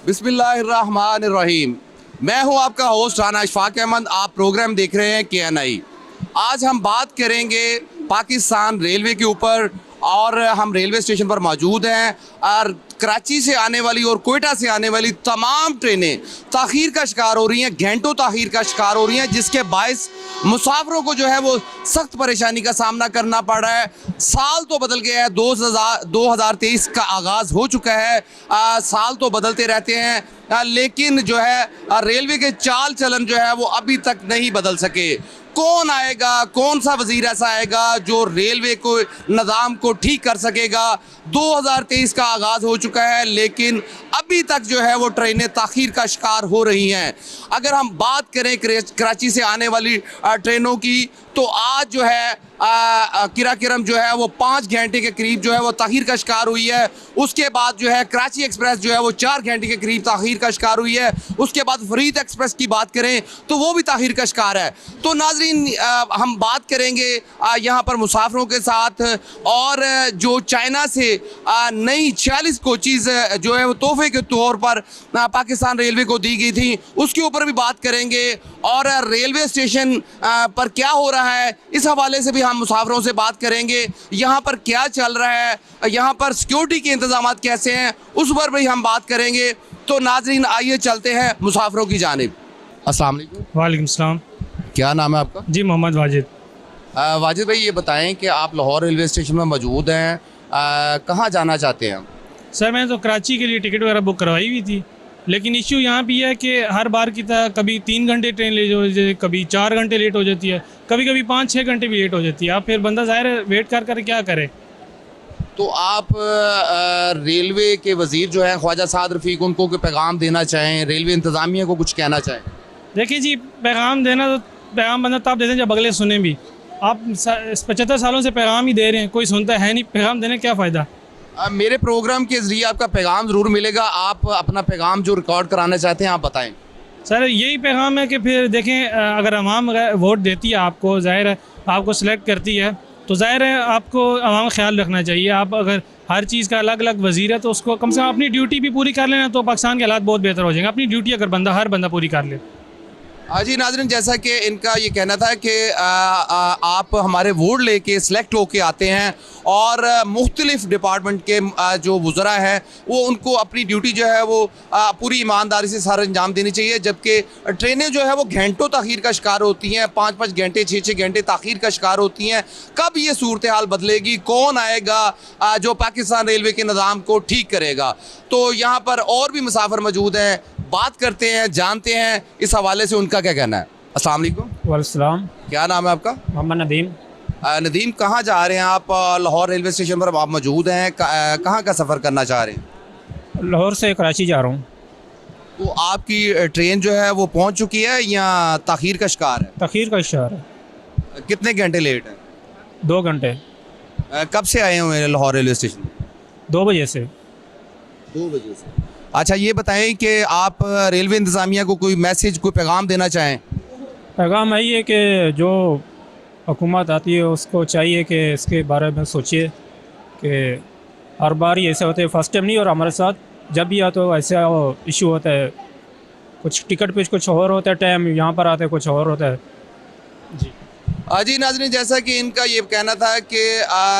बिस्मिल्लाहिर्रहमानिर्रहीम। मैं हूं आपका होस्ट राना इशफाक अहमद। आप प्रोग्राम देख रहे हैं KNI। आज हम बात करेंगे पाकिस्तान रेलवे के ऊपर और हम रेलवे स्टेशन पर मौजूद हैं और कराची से आने वाली और कोयटा से आने वाली तमाम ट्रेनें ताख़ीर का शिकार हो रही हैं, घंटों ताख़ीर का शिकार हो रही हैं, जिसके बायस मुसाफिरों को जो है वो सख्त परेशानी का सामना करना पड़ रहा है। साल तो बदल गया है, 2023 का आगाज़ हो चुका है। साल तो बदलते रहते हैं लेकिन जो है रेलवे के चाल चलन जो है वो अभी तक नहीं बदल सके। कौन आएगा, कौन सा वजीर ऐसा आएगा जो रेलवे को निज़ाम को ठीक कर सकेगा। 2023 का आगाज़ हो चुका है लेकिन अभी तक जो है वो ट्रेनें ताख़ीर का शिकार हो रही हैं। अगर हम बात करें कराची से आने वाली ट्रेनों की तो आज जो है किराकिरम जो है वो 5 घंटे के करीब जो है वो ताख़ीर का शिकार हुई है। उसके बाद जो है कराची एक्सप्रेस जो है वो 4 घंटे के करीब ताख़ीर का शिकार हुई है। उसके बाद फरीद एक्सप्रेस की बात करें तो वो भी ताख़ीर का शिकार है। तो नाज़रीन हम बात करेंगे यहाँ पर मुसाफिरों के साथ और जो चाइना से नई 46 कोचेज़ जो है वो तोहफे के तौर पर पाकिस्तान रेलवे को दी गई थी उसके ऊपर भी बात करेंगे और रेलवे स्टेशन पर क्या हो रहा है इस हवाले से भी हम मुसाफिरों से बात करेंगे। यहाँ पर क्या चल रहा है, यहाँ पर सिक्योरिटी के इंतजाम कैसे हैं उस पर भी हम बात करेंगे। तो नाज़रीन आइए चलते हैं मुसाफिरों की जानिब। अस्सलाम वालेकुम। वालेकुम सलाम। क्या नाम है आपका? जी मोहम्मद वाजिद। वाजिद भाई ये बताएं कि आप लाहौर रेलवे स्टेशन में मौजूद हैं, कहाँ जाना चाहते हैं? सर मैंने तो कराची के लिए टिकट वगैरह बुक करवाई हुई थी लेकिन इश्यू यहाँ भी है कि हर बार की तरह कभी 3 घंटे ट्रेन लेट हो जाती है, कभी 4 घंटे लेट हो जाती है, कभी कभी 5-6 घंटे भी लेट हो जाती है। आप फिर बंदा ज़ाहिर है वेट कर क्या करे। तो आप रेलवे के वज़ीर जो हैं ख्वाजा साद रफ़ीक उनको कोई पैगाम देना चाहें, रेलवे इंतज़ामिया को कुछ कहना चाहें? देखिए जी पैगाम देना तो पैगाम बंदा तब देते हैं जब अगले सुने भी। आप 75 सालों से पैगाम ही दे रहे हैं, कोई सुनता है नहीं, पैगाम देने क्या फ़ायदा। मेरे प्रोग्राम के ज़रिए आपका पैगाम ज़रूर मिलेगा। आप अपना पैगाम जो रिकॉर्ड कराना चाहते हैं आप बताएं। सर यही पैगाम है कि फिर देखें अगर अवाम वोट देती है आपको, ज़ाहिर है आपको सेलेक्ट करती है तो ज़ाहिर है आपको अवाम का ख्याल रखना चाहिए। आप अगर हर चीज़ का अलग अलग वज़ीर है तो उसको कम से कम अपनी ड्यूटी भी पूरी कर लेना तो पाकिस्तान के हालात बहुत बेहतर हो जाएंगे। अपनी ड्यूटी अगर हर बंदा पूरी कर ले। जी नाज़रीन, जैसा कि इनका ये कहना था कि आप हमारे वोट लेके सिलेक्ट होके आते हैं और मुख्तलिफ़ डिपार्टमेंट के जो वज़रा हैं वो उनको अपनी ड्यूटी जो है वो पूरी ईमानदारी से सर अंजाम देनी चाहिए। जबकि ट्रेनें जो है वो घंटों ताख़ीर का शिकार होती हैं, 5-5 घंटे 6-6 घंटे ताख़ीर का शिकार होती हैं। कब ये सूरत हाल बदलेगी, कौन आएगा जो पाकिस्तान रेलवे के निज़ाम को ठीक करेगा? तो यहाँ पर और भी मुसाफिर मौजूद हैं, बात करते हैं, जानते हैं इस हवाले से उनका क्या कहना है। अस्सलाम वालेकुम। वालेकुम। क्या नाम है आपका? मोहम्मद नदीम। नदीम, कहाँ जा रहे हैं आप? लाहौर रेलवे स्टेशन पर आप मौजूद हैं, कहाँ का सफ़र करना चाह रहे हैं? लाहौर से कराची जा रहा हूँ। तो आपकी ट्रेन जो है वो पहुँच चुकी है या ताख़ीर का शिकार है? ताख़ीर का शिकार है। कितने घंटे लेट है? 2 घंटे। कब से आए हुए हैं लाहौर रेलवे स्टेशन? 2 बजे से। 2 बजे से। अच्छा ये बताएं कि आप रेलवे इंतज़ामिया को कोई मैसेज, कोई पैगाम देना चाहें? पैगाम यही है कि जो हुकूमत आती है उसको चाहिए कि इसके बारे में सोचिए कि हर बार ही ऐसे होते हैं, फर्स्ट टाइम नहीं और हमारे साथ जब भी आता तो ऐसा इशू होता है। कुछ टिकट पे कुछ और होता है टाइम, यहाँ पर आते कुछ और होता है। जी जी नाज़रीन, जैसा कि इनका ये कहना था कि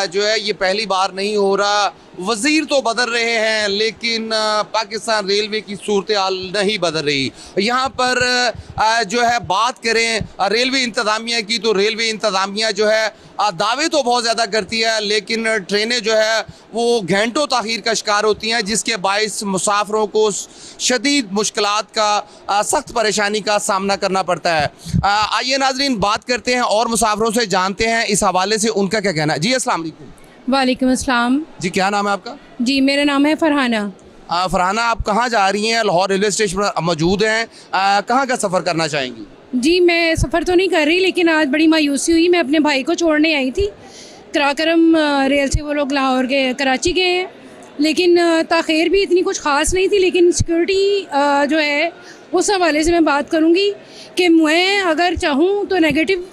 जो है ये पहली बार नहीं हो रहा, वज़ीर तो बदल रहे हैं लेकिन पाकिस्तान रेलवे की सूरत हाल नहीं बदल रही। यहाँ पर जो है बात करें रेलवे इंतज़ामिया की तो रेलवे इंतज़ामिया जो है दावे तो बहुत ज़्यादा करती है लेकिन ट्रेनें जो है वो घंटों ताख़ीर का शिकार होती हैं, जिसके बायस मुसाफिरों को शदीद मुश्किलात का सख्त परेशानी का सामना करना पड़ता है। आइए नाज़रीन बात करते हैं और मुसाफिरों से जानते हैं इस हवाले से उनका क्या कहना है। जी अस्सलाम वालेकुम। वालेकुम अस्सलाम। जी क्या नाम है आपका? जी मेरा नाम है फ़रहाना। फ़रहाना, आप कहाँ जा रही हैं? लाहौर रेलवे स्टेशन पर मौजूद हैं, कहाँ का सफ़र करना चाहेंगी? जी मैं सफ़र तो नहीं कर रही लेकिन आज बड़ी मायूसी हुई। मैं अपने भाई को छोड़ने आई थी, कराकरम रेल से वो लोग लाहौर के कराची गए हैं लेकिन ताख़ीर भी इतनी कुछ ख़ास नहीं थी, लेकिन सिक्योरिटी जो है उस हवाले से मैं बात करूँगी कि मैं अगर चाहूँ तो नेगेटिव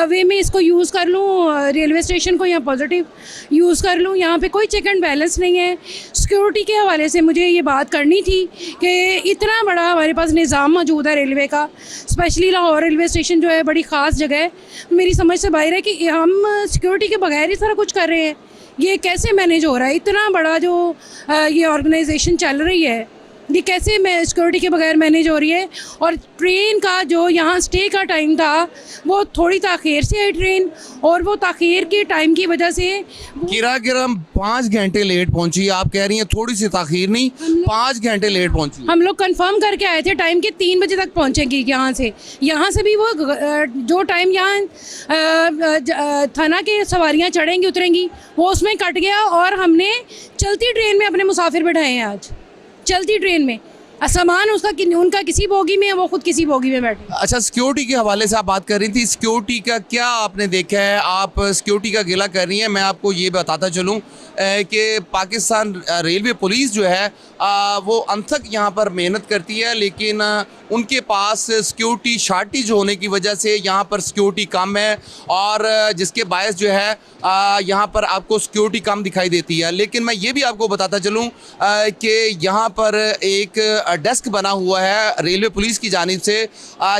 वे में इसको यूज़ कर लूँ रेलवे स्टेशन को, या पॉजिटिव यूज़ कर लूँ। यहाँ पे कोई चेक एंड बैलेंस नहीं है। सिक्योरिटी के हवाले से मुझे ये बात करनी थी कि इतना बड़ा हमारे पास निज़ाम मौजूद है रेलवे का, स्पेशली लाहौर रेलवे स्टेशन जो है बड़ी ख़ास जगह है। मेरी समझ से बाहर है कि हम सिक्योरिटी के बगैर ही सारा कुछ कर रहे हैं। ये कैसे मैनेज हो रहा है? इतना बड़ा जो ये ऑर्गेनाइजेशन चल रही है, ये कैसे मैं सिक्योरिटी के बगैर मैनेज हो रही है? और ट्रेन का जो यहाँ स्टे का टाइम था वो थोड़ी ताख़ीर से आई ट्रेन, और वो ताख़ीर के टाइम की वजह से किराकिरम 5 घंटे लेट पहुंची। आप कह रही हैं थोड़ी सी ताख़ीर नहीं, 5 घंटे लेट पहुंची। हम लोग कंफर्म करके आए थे टाइम के 3 बजे तक पहुँचेंगे यहाँ से भी वो जो टाइम यहाँ था ना कि सवारियाँ चढ़ेंगी उतरेंगी, वो उसमें कट गया। और हमने चलती ट्रेन में अपने मुसाफिर बैठाए हैं आज, चलती ट्रेन में। सामान उनका किसी बोगी में है, वो खुद किसी बोगी में बैठे। अच्छा, सिक्योरिटी के हवाले से आप बात कर रही थी, सिक्योरिटी का क्या आपने देखा है? आप सिक्योरिटी का गिला कर रही हैं। मैं आपको ये बताता चलूँ कि पाकिस्तान रेलवे पुलिस जो है वो अनथक यहाँ पर मेहनत करती है, लेकिन उनके पास सिक्योरिटी शार्टेज होने की वजह से यहाँ पर सिक्योरिटी कम है, और जिसके बायस जो है यहाँ पर आपको सिक्योरिटी कम दिखाई देती है। लेकिन मैं ये भी आपको बताता चलूँ कि यहाँ पर एक डेस्क बना हुआ है रेलवे पुलिस की जानिब से,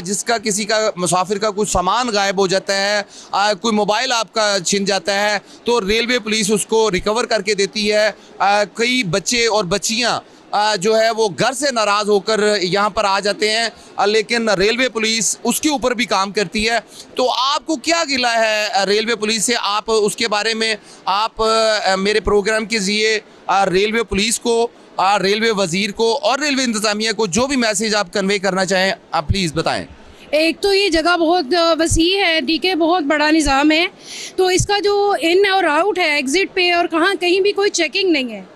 जिसका किसी का मुसाफिर का कुछ सामान गायब हो जाता है, कोई मोबाइल आपका छिन जाता है, तो रेलवे पुलिस उसको रिकवर करके देती है। कई बच्चे और बच्चियाँ जो है वो घर से नाराज़ होकर यहाँ पर आ जाते हैं, लेकिन रेलवे पुलिस उसके ऊपर भी काम करती है। तो आपको क्या गिला है रेलवे पुलिस से? आप उसके बारे में आप मेरे प्रोग्राम के ज़रिए रेलवे पुलिस को, रेलवे वज़ीर को और रेलवे इंतज़ामिया को जो भी मैसेज आप कन्वे करना चाहें, आप प्लीज़ बताएं। एक तो ये जगह बहुत वसी है, ठीक है, बहुत बड़ा निज़ाम है, तो इसका जो इन और आउट है एग्ज़िट पे और कहीं भी कोई चेकिंग नहीं है।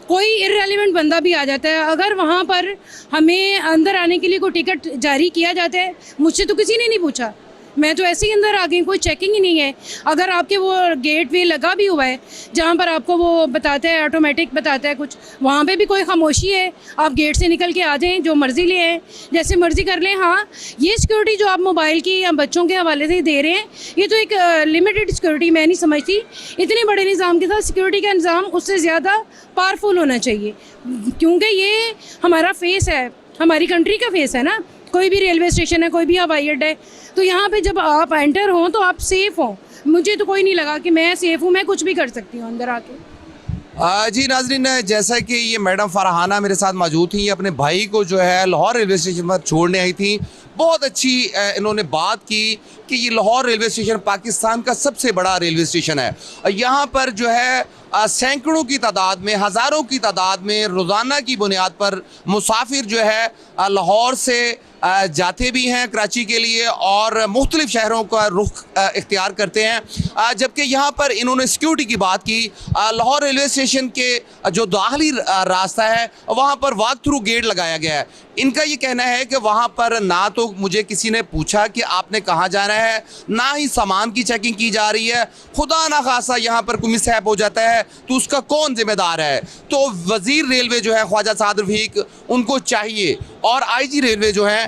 कोई इररेलेवेंट बंदा भी आ जाता है। अगर वहाँ पर हमें अंदर आने के लिए कोई टिकट जारी किया जाता है, मुझसे तो किसी ने नहीं पूछा, मैं तो ऐसे ही अंदर आ गई, कोई चेकिंग ही नहीं है। अगर आपके वो गेट वे लगा भी हुआ है जहाँ पर आपको वो बताता है, ऑटोमेटिक बताता है कुछ, वहाँ पे भी कोई खामोशी है। आप गेट से निकल के आ जाएं, जो मर्ज़ी ले आएँ, जैसे मर्ज़ी कर लें। हाँ, ये सिक्योरिटी जो आप मोबाइल की या बच्चों के हवाले से दे रहे हैं, ये तो एक लिमिटेड सिक्योरिटी मैं नहीं समझती। इतने बड़े निज़ाम के साथ सिक्योरिटी का निज़ाम उससे ज़्यादा पावरफुल होना चाहिए, क्योंकि ये हमारा फेस है, हमारी कंट्री का फेस है ना। कोई भी रेलवे स्टेशन है, कोई भी हवाई अड्डा है, तो यहाँ पे जब आप एंटर हों तो आप सेफ़ हों। मुझे तो कोई नहीं लगा कि मैं सेफ़ हूँ, मैं कुछ भी कर सकती हूँ अंदर आके। जी नाज़रीन, जैसा कि ये मैडम फरहाना मेरे साथ मौजूद थी, अपने भाई को जो है लाहौर रेलवे स्टेशन पर छोड़ने आई थी। बहुत अच्छी इन्होंने बात की कि ये लाहौर रेलवे स्टेशन पाकिस्तान का सबसे बड़ा रेलवे स्टेशन है। यहाँ पर जो है सैकड़ों की तादाद में, हज़ारों की तादाद में रोज़ाना की बुनियाद पर मुसाफिर जो है लाहौर से जाते भी हैं कराची के लिए और मुख्तलिफ़ शहरों का रुख इख्तियार करते हैं। जबकि यहाँ पर इन्होंने सिक्योरिटी की बात की। लाहौर रेलवे स्टेशन के जो दाखिली रास्ता है वहाँ पर वॉक थ्रू गेट लगाया गया है। इनका ये कहना है कि वहाँ पर ना तो मुझे किसी ने पूछा कि आपने कहाँ जाना है, ना ही सामान की चेकिंग की जा रही है। खुदा ना खासा यहाँ पर कोई मिसहैप हो जाता है तो उसका कौन जिम्मेदार है? तो वज़ीर रेलवे जो है ख्वाजा साद रफ़ीक, उनको चाहिए, और आईजी रेलवे जो है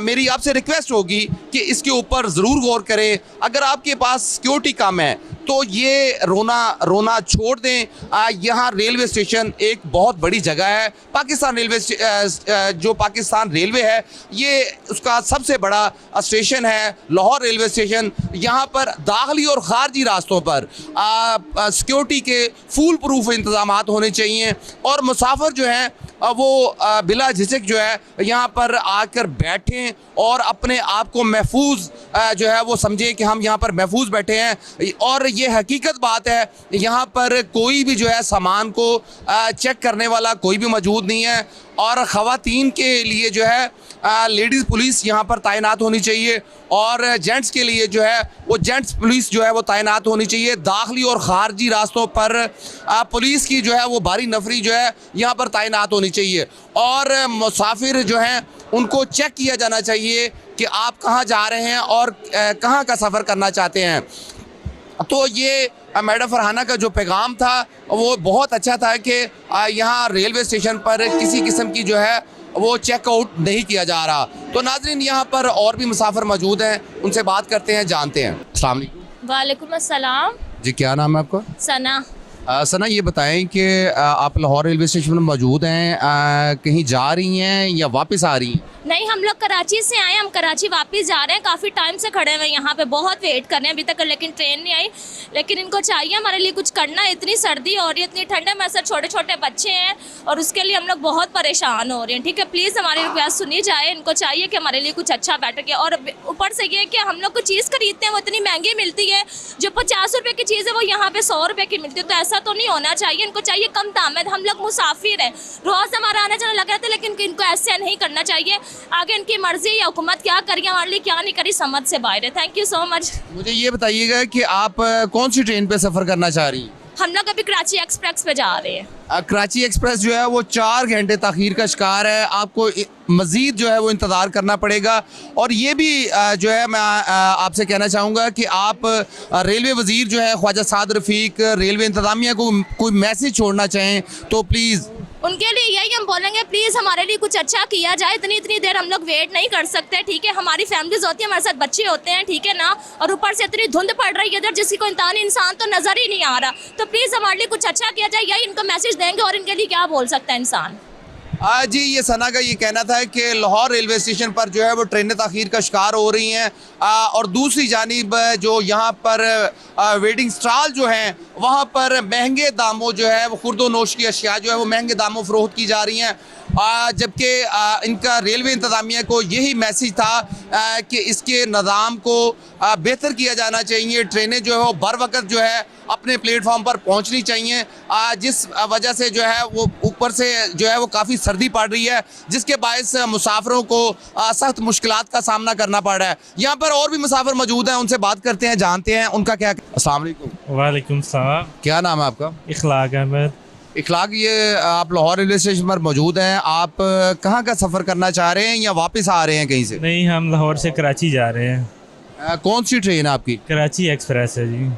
मेरी आपसे रिक्वेस्ट होगी कि इसके ऊपर ज़रूर गौर करें। अगर आपके पास सिक्योरिटी कम है तो ये रोना छोड़ दें। यहाँ रेलवे स्टेशन एक बहुत बड़ी जगह है। पाकिस्तान रेलवे जो पाकिस्तान रेलवे है ये उसका सबसे बड़ा स्टेशन है लाहौर रेलवे स्टेशन। यहाँ पर दाखिली और ख़ारजी रास्तों पर सिक्योरिटी के फुल प्रूफ इंतज़ाम होने चाहिए, और मुसाफिर जो हैं वो बिला झिझक जो है यहाँ पर आकर बैठें और अपने आप को महफूज जो है वो समझें कि हम यहाँ पर महफूज बैठे हैं। और ये हकीकत बात है, यहाँ पर कोई भी जो है सामान को चेक करने वाला कोई भी मौजूद नहीं है, और ख़वातीन के लिए जो है लेडीज़ पुलिस यहाँ पर तैनात होनी चाहिए, और जेंट्स के लिए जो है वो जेंट्स पुलिस जो है वो तैनात होनी चाहिए। दाखिली और ख़ारजी रास्तों पर पुलिस की जो है वो भारी नफरी जो है यहाँ पर तैनात होनी चाहिए, और मुसाफिर जो हैं उनको चेक किया जाना चाहिए कि आप कहाँ जा रहे हैं और कहाँ का सफ़र करना चाहते हैं। तो ये मैडम फरहाना का जो पैगाम था वो बहुत अच्छा था कि यहाँ रेलवे स्टेशन पर किसी किस्म की जो है वो चेकआउट नहीं किया जा रहा। तो नाजरीन यहाँ पर और भी मुसाफिर मौजूद हैं, उनसे बात करते हैं, जानते हैं। अस्सलाम वालेकुम। वालेकुम अस्सलाम। जी, क्या नाम है आपका? सना। सना, ये बताएं कि आप लाहौर रेलवे स्टेशन में मौजूद हैं, कहीं जा रही हैं या वापस आ रही हैं? नहीं, हम लोग कराची से आए, हम कराची वापस जा रहे हैं। काफ़ी टाइम से खड़े हुए यहाँ पे, बहुत वेट कर रहे हैं अभी तक, लेकिन ट्रेन नहीं आई। लेकिन इनको चाहिए हमारे लिए कुछ करना। इतनी सर्दी हो रही है, इतनी ठंड है, मेरे साथ छोटे छोटे बच्चे हैं और उसके लिए हम लोग बहुत परेशान हो रहे हैं। ठीक है, प्लीज़ हमारी रिक्वेस्ट सुनी जाए। इनको चाहिए कि हमारे लिए कुछ अच्छा बेटर किया। और ऊपर से ये कि हम लोग को चीज़ खरीदते हैं वो इतनी महंगी मिलती है, जो 50 रुपये की चीज़ है वो यहाँ पे 100 रुपये की मिलती है। तो ऐसा तो नहीं होना चाहिए। इनको चाहिए कम दाम में। हम लोग मुसाफिर हैं, रोज़ हमारा आना जाना लग रहा था, लेकिन इनको ऐसे नहीं करना चाहिए। आगे इनकी मर्जी या हुकूमत क्या करिए, हमारे लिए क्या नहीं करी, समझ से बाहर है। Thank you so much. मुझे ये बताइएगा कि आप कौन सी ट्रेन पे सफ़र करना चाह रही हैं? हम लोग अभी कराची एक्सप्रेस पे जा रहे हैं। कराची एक्सप्रेस जो है वो 4 घंटे ताख़ीर का शिकार है। आपको मज़ीद जो है वो इंतज़ार करना पड़ेगा। और ये भी जो है मैं आपसे कहना चाहूँगा कि आप रेलवे वज़ीर जो है ख्वाजा साद रफ़ीक, रेलवे इंतज़ामिया को कोई मैसेज छोड़ना चाहें तो प्लीज़। उनके लिए यही हम बोलेंगे, प्लीज़ हमारे लिए कुछ अच्छा किया जाए। इतनी देर हम लोग वेट नहीं कर सकते। ठीक है, हमारी फैमिलीज होती है, हमारे साथ बच्चे होते हैं, ठीक है ना। और ऊपर से इतनी धुंध पड़ रही है इधर, जिसकी कोई इंसान तो नज़र ही नहीं आ रहा। तो प्लीज़ हमारे लिए कुछ अच्छा किया जाए, यही इनको मैसेज देंगे। और इनके लिए क्या बोल सकता है इंसान। जी, ये सना का ये कहना था कि लाहौर रेलवे स्टेशन पर जो है वो ट्रेनें ताख़ीर का शिकार हो रही हैं। और दूसरी जानिब जो यहाँ पर वेटिंग स्टॉल जो हैं वहाँ पर महंगे दामों जो है वो खुर्दो नोश की अशिया जो है वो महंगे दामों फ़रोख्त की जा रही हैं। जबकि इनका रेलवे इंतज़ामिया को यही मैसेज था कि इसके निज़ाम को बेहतर किया जाना चाहिए। ट्रेनें जो है वो बर वक्त जो है अपने प्लेटफॉर्म पर पहुंचनी चाहिए, जिस वजह से जो है वो ऊपर से जो है वो काफ़ी सर्दी पड़ रही है, जिसके बायस मुसाफिरों को सख्त मुश्किलात का सामना करना पड़ रहा है। यहाँ पर और भी मुसाफिर मौजूद हैं, उनसे बात करते हैं, जानते हैं उनका क्या। अस्सलाम वालेकुम। वालेकुम सलाम। क्या नाम है आपका? इखलाक अहमद। इखलाक, ये आप लाहौर रेलवे स्टेशन पर मौजूद हैं, आप कहाँ का सफ़र करना चाह रहे हैं या वापस आ रहे हैं कहीं से? नहीं, हम लाहौर से कराची जा रहे हैं। कौन सी ट्रेन है आपकी? कराची एक्सप्रेस है जी।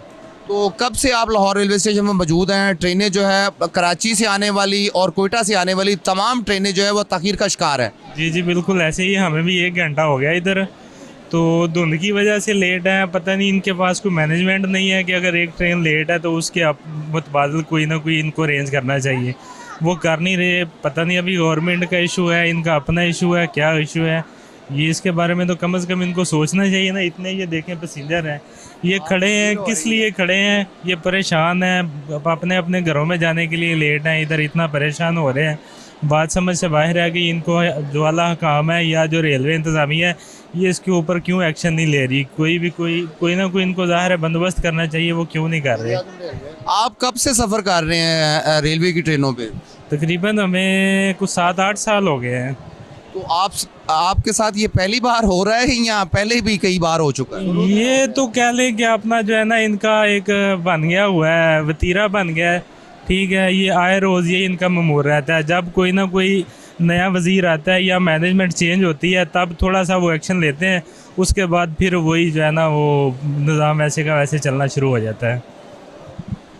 तो कब से आप लाहौर रेलवे स्टेशन में मौजूद हैं? ट्रेनें जो है कराची से आने वाली और कोयटा से आने वाली तमाम ट्रेनें जो है वो ताख़ीर का शिकार है। जी जी बिल्कुल ऐसे ही, हमें भी 1 घंटा हो गया इधर। तो धुंध की वजह से लेट है। पता नहीं इनके पास कोई मैनेजमेंट नहीं है कि अगर एक ट्रेन लेट है तो उसके मुतबादल कोई ना कोई इनको अरेंज करना चाहिए। वो कर नहीं रहे। पता नहीं अभी गवर्नमेंट का इशू है, इनका अपना इशू है, क्या इशू है ये, इसके बारे में तो कम से कम इनको सोचना चाहिए ना। इतने ये देखें पैसेंजर हैं, ये खड़े हैं, किस लिए खड़े हैं? ये परेशान हैं, अपने अपने घरों में जाने के लिए लेट हैं, इधर इतना परेशान हो रहे हैं। बात समझ से बाहर है कि इनको जो आला काम है या जो रेलवे इंतज़ामिया है ये इसके ऊपर क्यों एक्शन नहीं ले रही। कोई ना कोई इनको ज़ाहिर है बंदोबस्त करना चाहिए, वो क्यों नहीं कर रहे। आप कब से सफ़र कर रहे हैं रेलवे की ट्रेनों पे? तकरीबन हमें कुछ 7-8 साल हो गए हैं। तो आपके साथ ये पहली बार हो रहा है या पहले भी कई बार हो चुका है? ये तो कह लें कि अपना जो है ना इनका एक बन गया हुआ है, वतीरा बन गया है। ठीक है, ये आए रोज़ ये इनका मामूल रहता है। जब कोई ना कोई नया वज़ीर आता है या मैनेजमेंट चेंज होती है तब थोड़ा सा वो एक्शन लेते हैं, उसके बाद फिर वही जो है ना वो निज़ाम वैसे का वैसे चलना शुरू हो जाता है।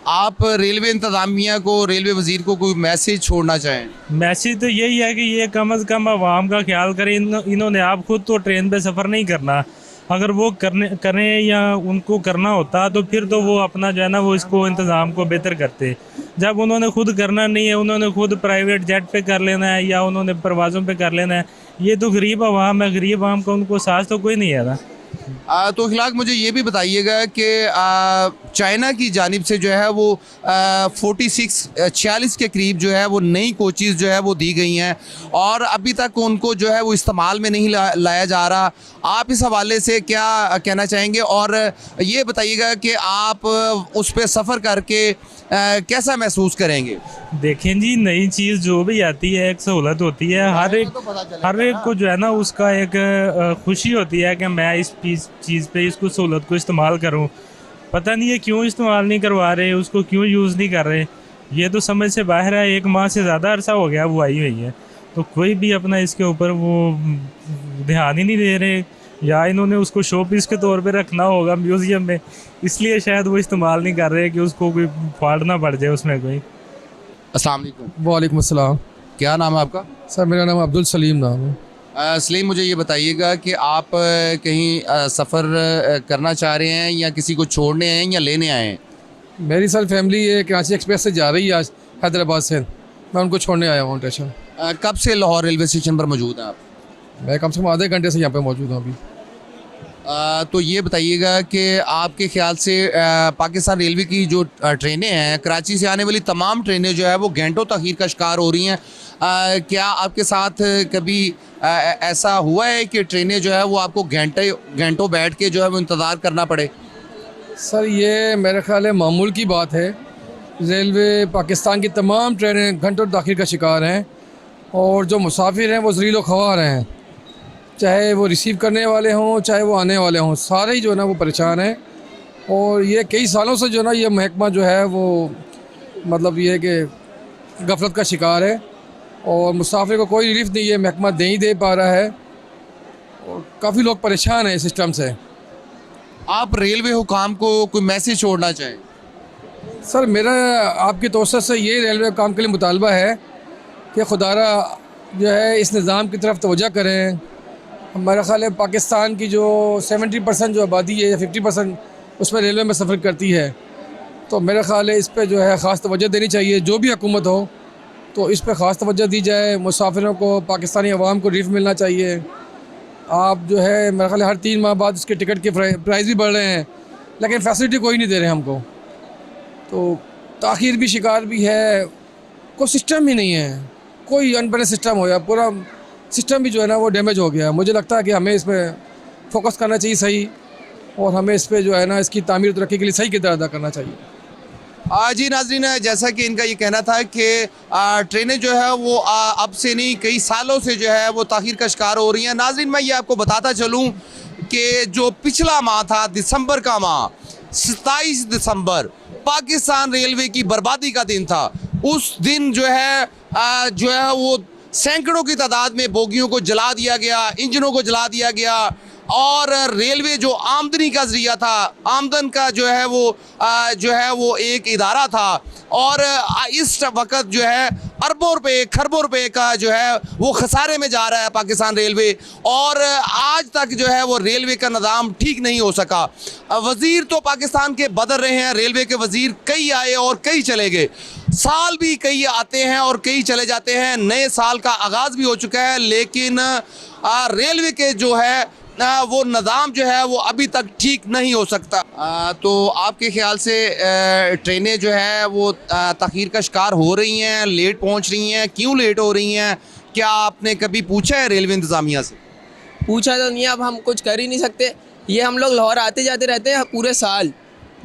आप रेलवे इंतज़ामिया को, रेलवे वज़ीर को कोई मैसेज छोड़ना चाहें? मैसेज तो यही है कि ये कम अज़ कम आवाम का ख्याल करें। इन्होंने आप खुद तो ट्रेन पे सफ़र नहीं करना, अगर वो करें या उनको करना होता तो फिर तो वो अपना जो है ना वो इसको इंतज़ाम को बेहतर करते। जब उन्होंने खुद करना नहीं है, उन्होंने खुद प्राइवेट जेट पे कर लेना है या उन्होंने परवाज़ों पे कर लेना है। ये तो गरीब आवाम है, गरीब आवाम का उनको साथ तो कोई नहीं है ना। तो इखलाक, मुझे ये भी बताइएगा कि चाइना की जानिब से जो है वो 46 के करीब जो है वो नई कोचेज़ जो है वो दी गई हैं और अभी तक उनको जो है वो इस्तेमाल में नहीं लाया जा रहा। आप इस हवाले से क्या कहना चाहेंगे? और ये बताइएगा कि आप उस पर सफ़र करके कैसा महसूस करेंगे? देखें जी, नई चीज़ जो भी आती है एक सहूलत होती है। हर एक को जो है ना उसका एक खुशी होती है कि मैं इस चीज़ पे इसको सहूलत को इस्तेमाल करूं। पता नहीं है क्यों इस्तेमाल नहीं करवा रहे, उसको क्यों यूज़ नहीं कर रहे, ये तो समझ से बाहर है। 1 माह से ज़्यादा अरसा हो गया वो आई हुई है, तो कोई भी अपना इसके ऊपर वो ध्यान ही नहीं दे रहे। या इन्होंने उसको शो पीस के तौर पे रखना होगा म्यूज़ियम में, इसलिए शायद वो इस्तेमाल नहीं कर रहे कि उसको कोई फाड़ना पड़ जाए उसमें कोई। अस्सलाम वालेकुम। वालेकुम अस्सलाम। क्या नाम है आपका? सर मेरा नाम अब्दुल सलीम नाम है। सलीम, मुझे ये बताइएगा कि आप कहीं सफ़र करना चाह रहे हैं या किसी को छोड़ने आए हैं या लेने आए हैं? मेरी सर फैमिली ये कराची एक्सप्रेस से जा रही है आज हैदराबाद से, मैं उनको छोड़ने आया हूँ स्टेशन। कब से लाहौर रेलवे स्टेशन पर मौजूद हैं आप? मैं कम से कम आधे घंटे से यहाँ पे मौजूद हूँ अभी। तो ये बताइएगा कि आपके ख्याल से पाकिस्तान रेलवे की जो ट्रेनें हैं, कराची से आने वाली तमाम ट्रेनें जो है वो घंटों तख़ीर का शिकार हो रही हैं। क्या आपके साथ कभी ऐसा हुआ है कि ट्रेनें जो है वो आपको घंटों बैठ के जो है वो इंतज़ार करना पड़े? सर ये मेरे ख्याल है मामूल की बात है। रेलवे पाकिस्तान की तमाम ट्रेनें घंटों तख़ीर का शिकार हैं और जो मुसाफिर हैं वो ज़लील ख्वार हैं, चाहे वो रिसीव करने वाले हों चाहे वो आने वाले हों, सारे ही जो है ना वो परेशान हैं। और ये कई सालों से जो है ना ये महकमा जो है वो मतलब ये है कि गफलत का शिकार है और मुसाफिर को कोई रिलीफ नहीं, ये महकमा दे ही दे पा रहा है और काफ़ी लोग परेशान हैं इस सिस्टम से। आप रेलवे हुकाम को कोई मैसेज छोड़ना चाहें? सर मेरा आपकी तवज्जो से ये रेलवे काम के लिए मुतालबा है कि खुदारा जो है इस निज़ाम की तरफ तवज्जो करें। हमारा ख्याल है पाकिस्तान की जो 70% जो आबादी है या 50% उसमें रेलवे में सफ़र करती है, तो मेरा ख्याल है इस पर जो है ख़ास तवज्जो देनी चाहिए। जो भी हुकूमत हो तो इस पर ख़ास तवज्जो दी जाए। मुसाफिरों को, पाकिस्तानी अवाम को रिलीफ मिलना चाहिए। आप जो है मेरा ख्याल है हर 3 माह बाद उसके टिकट के प्राइस भी बढ़ रहे हैं, लेकिन फैसिलिटी कोई नहीं दे रहे हमको, तो ताख़ीर भी शिकार भी है, कोई सिस्टम ही नहीं है, कोई अनबने सिस्टम हो या पूरा सिस्टम भी जो है ना वो डैमेज हो गया। मुझे लगता है कि हमें इस पर फोकस करना चाहिए सही, और हमें इस पर जो है ना इसकी तामीर तरक्की के लिए सही किरदार अदा करना चाहिए। जी नाज़रीन, जैसा कि इनका ये कहना था कि ट्रेनें जो है वो अब से नहीं कई सालों से जो है वो ताख़ीर का शिकार हो रही हैं। नाज़रीन, मैं ये आपको बताता चलूँ कि जो पिछला माह था, दिसंबर का माह, 27 दिसंबर पाकिस्तान रेलवे की बर्बादी का दिन था। उस दिन जो है वो सैकड़ों की तादाद में बोगियों को जला दिया गया, इंजनों को जला दिया गया, और रेलवे जो आमदनी का ज़रिया था, आमदन का जो है वो एक इदारा था, और इस वक्त जो है अरबों रुपए खरबों रुपए का जो है वो खसारे में जा रहा है पाकिस्तान रेलवे, और आज तक जो है वो रेलवे का निज़ाम ठीक नहीं हो सका। वज़ीर तो पाकिस्तान के बदल रहे हैं, रेलवे के वज़ीर कई आए और कई चले गए, साल भी कई आते हैं और कई चले जाते हैं, नए साल का आगाज़ भी हो चुका है, लेकिन रेलवे के जो है वो निज़ाम जो है वो अभी तक ठीक नहीं हो सकता। तो आपके ख्याल से ट्रेनें जो है वो ताख़ीर का शिकार हो रही हैं, लेट पहुंच रही हैं, क्यों लेट हो रही हैं? क्या आपने कभी पूछा है रेलवे इंतज़ामिया से? पूछा तो नहीं, अब हम कुछ कर ही नहीं सकते। ये हम लोग लाहौर आते जाते रहते हैं पूरे साल,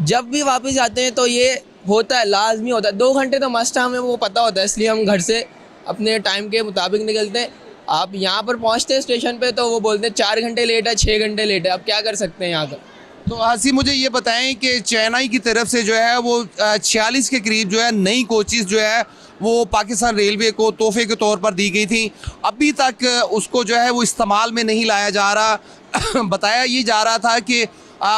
जब भी वापस आते हैं तो ये होता है, लाजमी होता है। 2 घंटे तो मस्ट हमें वो पता होता है, इसलिए हम घर से अपने टाइम के मुताबिक निकलते हैं। आप यहाँ पर पहुँचते हैं स्टेशन पे तो वो बोलते हैं 4 घंटे लेट है, 6 घंटे लेट है। अब क्या कर सकते हैं यहाँ का। तो हसी मुझे ये बताएं कि चेन्नई की तरफ से जो है वो 46 के करीब जो है नई कोचेज़ जो है वो पाकिस्तान रेलवे को तोहफे के तौर पर दी गई थी, अभी तक उसको जो है वो इस्तेमाल में नहीं लाया जा रहा। बताया ये जा रहा था कि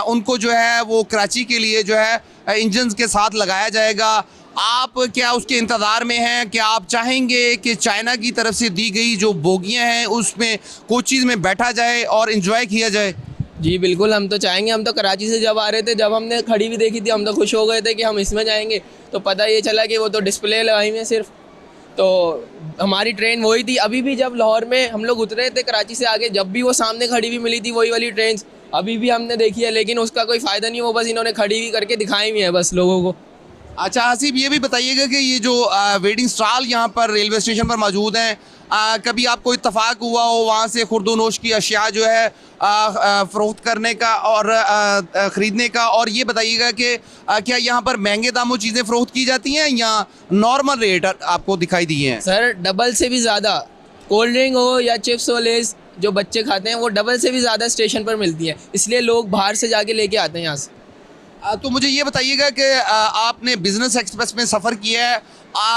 उनको जो है वो कराची के लिए जो है इंजन के साथ लगाया जाएगा। आप क्या उसके इंतज़ार में हैं? क्या आप चाहेंगे कि चाइना की तरफ से दी गई जो बोगियां हैं उसमें कोचेज़ में बैठा जाए और इंजॉय किया जाए? जी बिल्कुल, हम तो चाहेंगे। हम तो कराची से जब आ रहे थे, जब हमने खड़ी भी देखी थी, हम तो खुश हो गए थे कि हम इसमें जाएंगे, तो पता ये चला कि वो तो डिस्प्ले लगाई में सिर्फ, तो हमारी ट्रेन वही थी। अभी भी जब लाहौर में हम लोग उतरे थे कराची से आगे, जब भी वो सामने खड़ी हुई मिली थी वही वाली ट्रेन अभी भी हमने देखी है, लेकिन उसका कोई फ़ायदा नहीं, वो बस इन्होंने खड़ी हुई करके दिखाई हुई है बस लोगों को। अच्छा हसीब, ये भी बताइएगा कि ये जो वेटिंग स्टॉल यहाँ पर रेलवे स्टेशन पर मौजूद हैं, कभी आपको इत्तफाक हुआ हो वहाँ से खुर्दोनोश की अशिया जो है फ़रोख्त करने का और ख़रीदने का? और ये बताइएगा कि क्या यहाँ पर महंगे दामों चीज़ें फ़रोख्त की जाती हैं या नॉर्मल रेट आपको दिखाई दिए हैं? सर डबल से भी ज़्यादा, कोल्ड ड्रिंक हो या चिप्स हो, लेस जो बच्चे खाते हैं वो डबल से भी ज़्यादा स्टेशन पर मिलती है, इसलिए लोग बाहर से जाके लेके आते हैं यहाँ से। तो मुझे ये बताइएगा कि आपने बिज़नेस एक्सप्रेस में सफ़र किया है,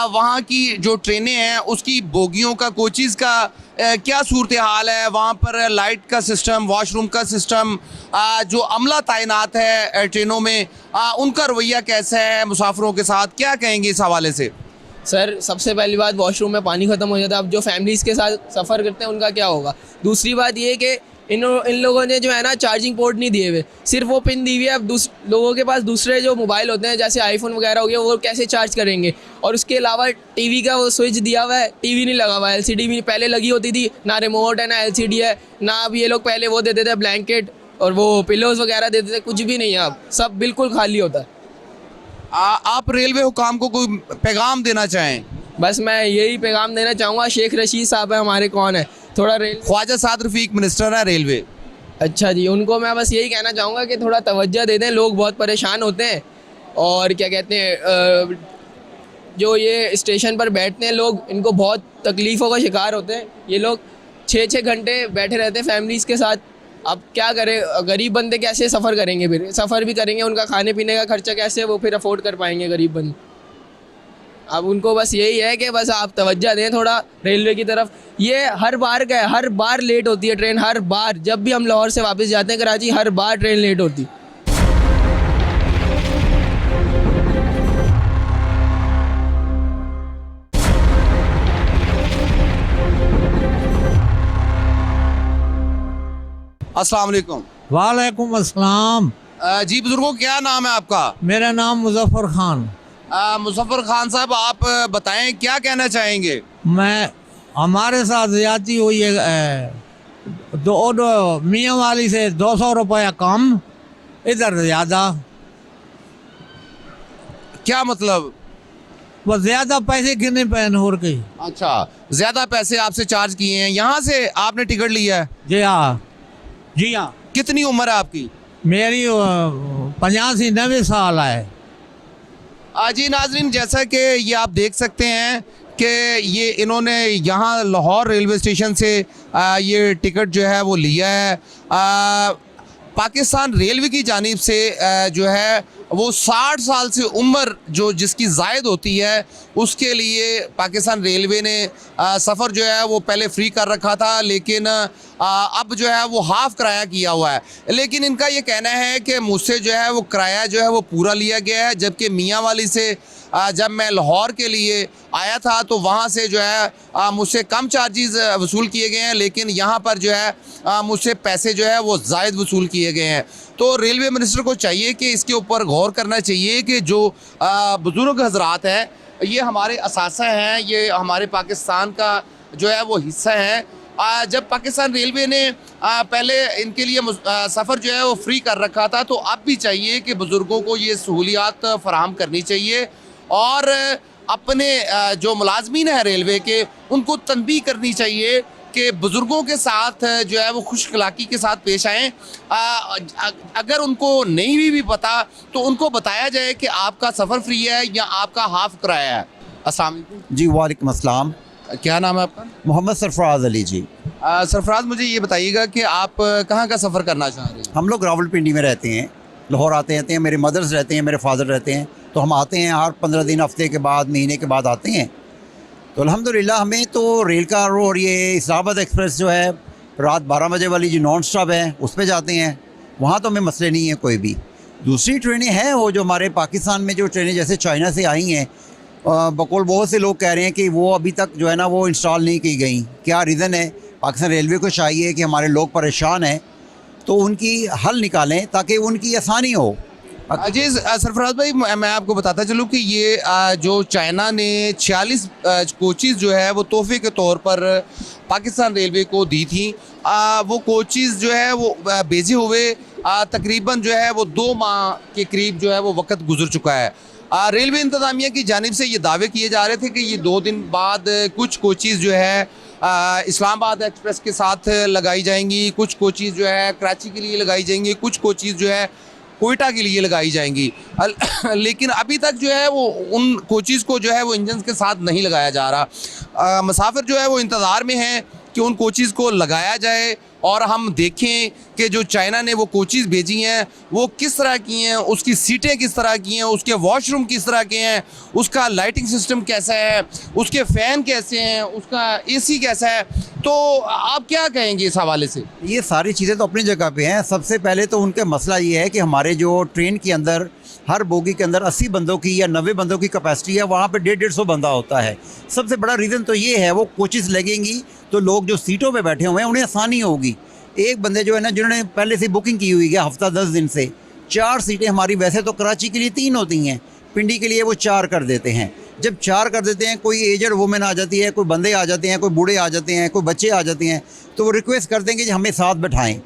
वहाँ की जो ट्रेनें हैं उसकी बोगियों का, कोचेज़ का क्या सूरत हाल है? वहाँ पर लाइट का सिस्टम, वॉशरूम का सिस्टम, जो अमला तैनात है ट्रेनों में, उनका रवैया कैसा है मुसाफिरों के साथ? क्या कहेंगे इस हवाले से? सर सबसे पहली बात, वॉशरूम में पानी ख़त्म हो जाता है। अब जो फैमिलीज़ के साथ सफ़र करते हैं उनका क्या होगा? दूसरी बात ये कि इन लोगों ने जो है ना चार्जिंग पोर्ट नहीं दिए हुए, सिर्फ वो पिन दी हुई है। अब लोगों के पास दूसरे जो मोबाइल होते हैं जैसे आईफोन वगैरह हो गया, वो कैसे चार्ज करेंगे? और उसके अलावा टीवी का वो स्विच दिया हुआ है, टीवी नहीं लगा हुआ है, एलसीडी भी पहले लगी होती थी, ना रिमोट है ना एलसीडी है, ना अब ये लोग पहले वो देते थे ब्लैंकेट और वो पिलोज़ वगैरह देते थे, कुछ भी नहीं है। अब सब बिल्कुल खाली होता है। आप रेलवे हुकाम को कोई पैगाम देना चाहें? बस मैं यही पैगाम देना चाहूँगा, शेख रशीद साहब है हमारे, कौन है, थोड़ा रेल ख्वाजा साद रफ़ीक मिनिस्टर है रेलवे। अच्छा जी, उनको मैं बस यही कहना चाहूँगा कि थोड़ा तवज्जो दे दें। लोग बहुत परेशान होते हैं और क्या कहते हैं, जो ये स्टेशन पर बैठते हैं लोग, इनको बहुत तकलीफ़ों का शिकार होते हैं। ये लोग 6-6 घंटे बैठे रहते हैं फैमिलीज़ के साथ। अब क्या करें, गरीब बंदे कैसे सफ़र करेंगे? फिर सफ़र भी करेंगे, उनका खाने पीने का खर्चा कैसे वो फिर अफोर्ड कर पाएंगे गरीब बंदे? अब उनको बस यही है कि बस आप तवज्जो दें थोड़ा रेलवे की तरफ। ये हर बार का है, हर बार लेट होती है ट्रेन, हर बार। जब भी हम लाहौर से वापस जाते हैं कराची, हर बार ट्रेन लेट होती। अस्सलाम वालेकुम। वालेकुम अस्सलाम। जी बुजुर्गों, क्या नाम है आपका? मेरा नाम मुजफ्फर खान। मुजफ्फर खान साहब, आप बताएं क्या कहना चाहेंगे? मैं हमारे साथ ज़्यादती हुई है, दो मियाँ वाली से 200 रुपया कम, इधर ज़्यादा। क्या मतलब? वो ज़्यादा पैसे गिने पैन हो रही। अच्छा, ज़्यादा पैसे आपसे चार्ज किए हैं। यहाँ से आपने टिकट लिया है? जी हाँ, जी हाँ। कितनी उम्र है आपकी? मेरी 85-90 साल है। जी नाजरीन, जैसा कि ये आप देख सकते हैं कि ये इन्होंने यहाँ लाहौर रेलवे स्टेशन से ये टिकट जो है वो लिया है। पाकिस्तान रेलवे की जानिब से जो है वो 60 साल से उम्र जो जिसकी ज़ायद होती है उसके लिए पाकिस्तान रेलवे ने सफ़र जो है वो पहले फ्री कर रखा था, लेकिन अब जो है वो हाफ़ किराया किया हुआ है। लेकिन इनका ये कहना है कि मुझसे जो है वो किराया जो है वो पूरा लिया गया है, जबकि मियाँ वाली से जब मैं लाहौर के लिए आया था तो वहाँ से जो है मुझसे कम चार्जेस वसूल किए गए हैं, लेकिन यहाँ पर जो है मुझसे पैसे जो है वो ज़ायद वसूल किए गए हैं। तो रेलवे मिनिस्टर को चाहिए कि इसके ऊपर गौर करना चाहिए कि जो बुज़ुर्ग हजरात हैं, ये हमारे असासा हैं, ये हमारे पाकिस्तान का जो है वो हिस्सा है। जब पाकिस्तान रेलवे ने पहले इनके लिए सफ़र जो है वो फ्री कर रखा था, तो अब भी चाहिए कि बुज़ुर्गों को ये सहूलियात फ़राहम करनी चाहिए और अपने जो मुलाजमीन हैं रेलवे के, उनको तनबीह करनी चाहिए कि बुज़ुर्गों के साथ जो है वो खुश अखलाक़ी के साथ पेश आएँ। अगर उनको नहीं भी पता तो उनको बताया जाए कि आपका सफ़र फ्री है या आपका हाफ़ किराया है। अस्सलाम वालेकुम। जी वालेकुम अस्सलाम। क्या नाम है आपका? मोहम्मद सरफराज अली जी। सरफराज, मुझे ये बताइएगा कि आप कहाँ का सफ़र करना चाह रहे हैं? हम लोग रावलपिंडी में रहते हैं, लाहौर आते रहते हैं। मेरे मदर्स रहते हैं, मेरे फादर रहते हैं, तो हम आते हैं हर 15 दिन, हफ्ते के बाद, महीने के बाद आते हैं। तो अल्हम्दुलिल्लाह हमें तो रेल का और ये इस्लामाबाद एक्सप्रेस जो है रात 12 बजे वाली जो नॉन स्टॉप है उस पर जाते हैं, वहाँ तो हमें मसले नहीं है कोई भी। दूसरी ट्रेनें हैं वो जो हमारे पाकिस्तान में जो ट्रेनें जैसे चाइना से आई हैं, बकौल बहुत से लोग कह रहे हैं कि वो अभी तक जो है ना वो इंस्टॉल नहीं की गई। क्या रीज़न है? पाकिस्तान रेलवे को चाहिए कि हमारे लोग परेशान हैं तो उनकी हल निकालें ताकि उनकी आसानी हो। जी सरफराज भाई, मैं आपको बताता चलूँ कि ये जो चाइना ने 46 कोचेज़ जो है वो तोहफे के तौर पर पाकिस्तान रेलवे को दी थी। वो कोचेज़ जो है वो भेजे हुए तकरीबन जो है वो 2 माह के करीब जो है वो वक्त गुजर चुका है। रेलवे इंतज़ामिया की जानिब से ये दावे किए जा रहे थे कि ये 2 दिन बाद कुछ कोचेज़ जो है इस्लामाबाद एक्सप्रेस के साथ लगाई जाएंगी, कुछ कोचेज़ जो है कराची के लिए लगाई जाएंगी, कुछ कोचेज़ जो है कोयटा के लिए लगाई जाएंगी। लेकिन अभी तक जो है वो उन कोचेज़ को जो है वो इंजन के साथ नहीं लगाया जा रहा। मुसाफिर जो है वो इंतज़ार में हैं कि उन कोचेज़ को लगाया जाए और हम देखें कि जो चाइना ने वो कोचेज़ भेजी हैं वो किस तरह की हैं, उसकी सीटें किस तरह की हैं, उसके वॉशरूम किस तरह के हैं, उसका लाइटिंग सिस्टम कैसा है, उसके फ़ैन कैसे हैं, उसका एसी कैसा है। तो आप क्या कहेंगे इस हवाले से? ये सारी चीज़ें तो अपनी जगह पे हैं। सबसे पहले तो उनका मसला ये है कि हमारे जो ट्रेन के अंदर हर बोगी के अंदर 80 बंदों की या 90 बंदों की कैपेसिटी है, वहाँ पे 150-150 बंदा होता है। सबसे बड़ा रीज़न तो ये है, वो कोचेज़ लगेंगी तो लोग जो सीटों पे बैठे हुए हैं उन्हें आसानी होगी। एक बंदे जो है ना, जिन्होंने पहले से बुकिंग की हुई है हफ्ता 10 दिन से, 4 सीटें हमारी वैसे तो कराची के लिए 3 होती हैं, पिंडी के लिए वो 4 कर देते हैं। जब 4 कर देते हैं, कोई एजड वुमेन आ जाती है, कोई बंदे आ जाते हैं, कोई बूढ़े आ जाते हैं, कोई बच्चे आ जाते हैं, तो वो रिक्वेस्ट करते हैं कि हमें साथ बैठाएं।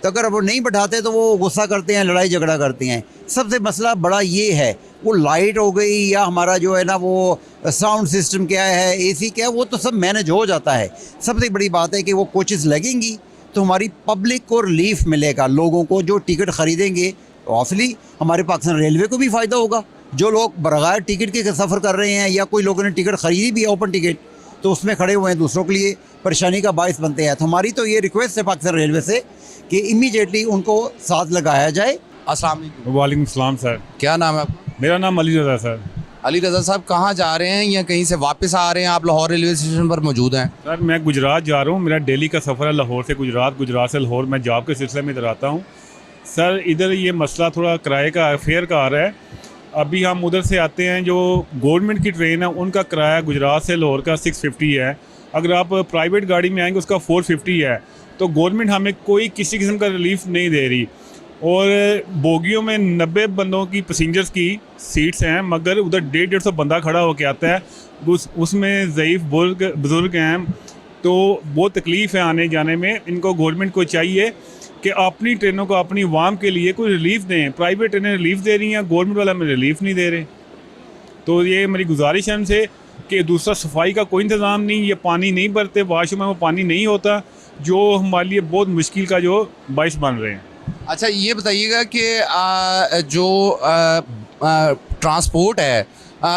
तो अगर वो नहीं बैठाते तो वो गुस्सा करते हैं, लड़ाई झगड़ा करते हैं। सबसे मसला बड़ा ये है, वो लाइट हो गई या हमारा जो है ना वो साउंड सिस्टम क्या है, एसी क्या है, वो तो सब मैनेज हो जाता है। सबसे बड़ी बात है कि वो कोचेज़ लगेंगी तो हमारी पब्लिक को रिलीफ मिलेगा। लोगों को जो टिकट ख़रीदेंगे ऑब्वियसली हमारे पाकिस्तान रेलवे को भी फ़ायदा होगा। जो लोग बगैर टिकट के सफ़र कर रहे हैं या कोई लोगों ने टिकट ख़रीदी भी है ओपन टिकट, तो उसमें खड़े हुए हैं, दूसरों के लिए परेशानी का बायस बनते हैं। तो हमारी तो ये रिक्वेस्ट है पाकिस्तान रेलवे से कि इमीडिएटली उनको साथ लगाया जाए। अस्सलाम वालेकुम। वालेकुम सलाम सर। क्या नाम है आपका? मेरा नाम अली रज़ा सर। अली रज़ा साहब, कहाँ जा रहे हैं या कहीं से वापस आ रहे हैं? आप लाहौर रेलवे स्टेशन पर मौजूद हैं। सर मैं गुजरात जा रहा हूँ, मेरा डेली का सफ़र है लाहौर से गुजरात, गुजरात से लाहौर। मैं जॉब के सिलसिले में इधर आता हूँ सर। इधर ये मसला थोड़ा किराए का, फेयर का आ रहा है। अभी हम उधर से आते हैं, जो गवर्नमेंट की ट्रेन है उनका किराया गुजरात से लाहौर का 650 है। अगर आप प्राइवेट गाड़ी में आएंगे उसका 450 है। तो गवर्नमेंट हमें कोई किसी किस्म का रिलीफ नहीं दे रही। और बोगियों में 90 बंदों की पैसेंजर्स की सीट्स हैं, मगर उधर 150-150 बंदा खड़ा होकर आता है। उसमें ज़ईफ़ बुज़ुर्ग हैं, तो बहुत तकलीफ़ है आने जाने में। इनको गवर्नमेंट को चाहिए कि अपनी ट्रेनों को, अपनी वाम के लिए कोई रिलीफ दें। प्राइवेट ट्रेनें रिलीफ दे रही हैं, गवर्नमेंट वाला में रिलीफ नहीं दे रहे। तो ये मेरी गुजारिश है उनसे कि दूसरा सफाई का कोई इंतज़ाम नहीं, ये पानी नहीं भरते, वाशरूम में वो पानी नहीं होता, जो हमारे लिए बहुत मुश्किल का जो बाइस बन रहे हैं। अच्छा, ये बताइएगा कि जो ट्रांसपोर्ट है,